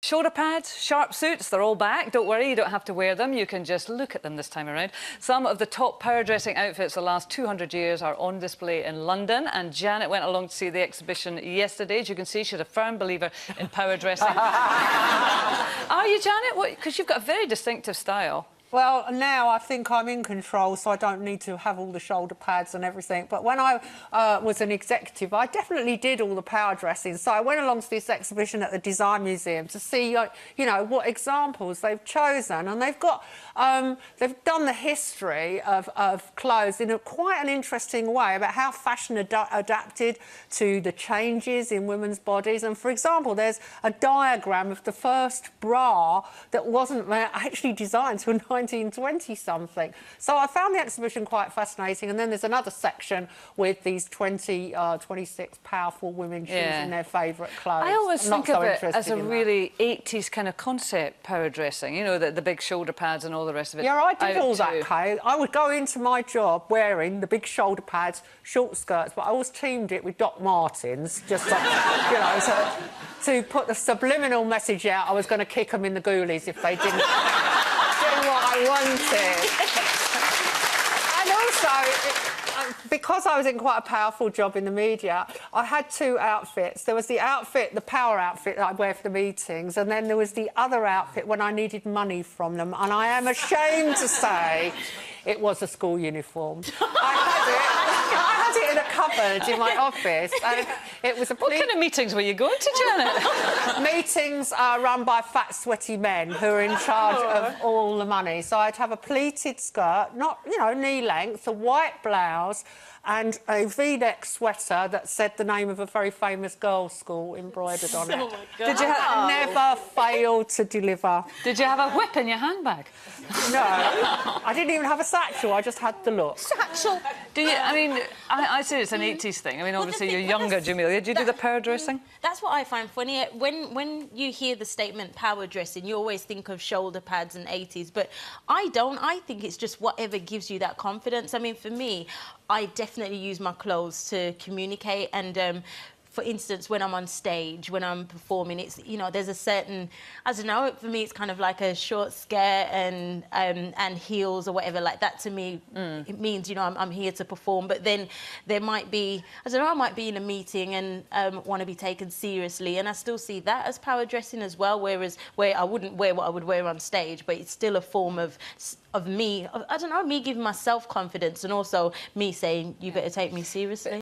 Shoulder pads, sharp suits, they're all back. Don't worry, you don't have to wear them. You can just look at them this time around. Some of the top power dressing outfits the last 200 years are on display in London. And Janet went along to see the exhibition yesterday. As you can see, she's a firm believer in power dressing. Are you, Janet? Because you've got a very distinctive style. Well, now I think I'm in control, so I don't need to have all the shoulder pads and everything. But when I was an executive, I definitely did all the power dressing. So I went along to this exhibition at the Design Museum to see, you know, what examples they've chosen. And they've got, they've done the history of clothes in quite an interesting way about how fashion adapted to the changes in women's bodies. And, for example, there's a diagram of the first bra that wasn't actually designed till 1920-something. So I found the exhibition quite fascinating. And then there's another section with these 26 powerful women choosing their favourite clothes. I always think of it as a really 80s kind of concept, power dressing, you know, the big shoulder pads and all the rest of it. Yeah, I did all that, Kay. I would go into my job wearing the big shoulder pads, short skirts, but I always teamed it with Doc Martens, just like, you know, to put the subliminal message out I was going to kick them in the ghoulies if they didn't do what I wanted. And also, because I was in quite a powerful job in the media, I had two outfits. There was the outfit, the power outfit that I wear for the meetings, and then there was the other outfit when I needed money from them. And I am ashamed to say it was a school uniform. I had it in a cupboard in my office. And it was a What kind of meetings were you going to, Janet? Meetings are run by fat, sweaty men who are in charge of all the money. So I'd have a pleated skirt, not, you know, knee length, a white blouse and a V-neck sweater that said the name of a very famous girls' school embroidered on it. Oh, my God. Did you never failed to deliver. Did you have a whip in your handbag? No, I didn't even have a satchel. I just had the look. Satchel? Do you? I mean, I say it's an 80s thing. I mean, obviously you're younger, Jamelia. Do you do the power dressing? That's what I find funny. When you hear the statement power dressing, you always think of shoulder pads and 80s, but I don't. I think it's just whatever gives you that confidence. I mean, for me, I definitely use my clothes to communicate and for instance, when I'm on stage, when I'm performing, it's, you know, there's a certain, I don't know, for me it's kind of like a short skirt and heels or whatever like that. To me, it means, you know, I'm here to perform. But then there might be, I don't know, I might be in a meeting and want to be taken seriously, and I still see that as power dressing as well. Whereas where I wouldn't wear what I would wear on stage, but it's still a form of me, I don't know, me giving myself confidence and also me saying, you better take me seriously.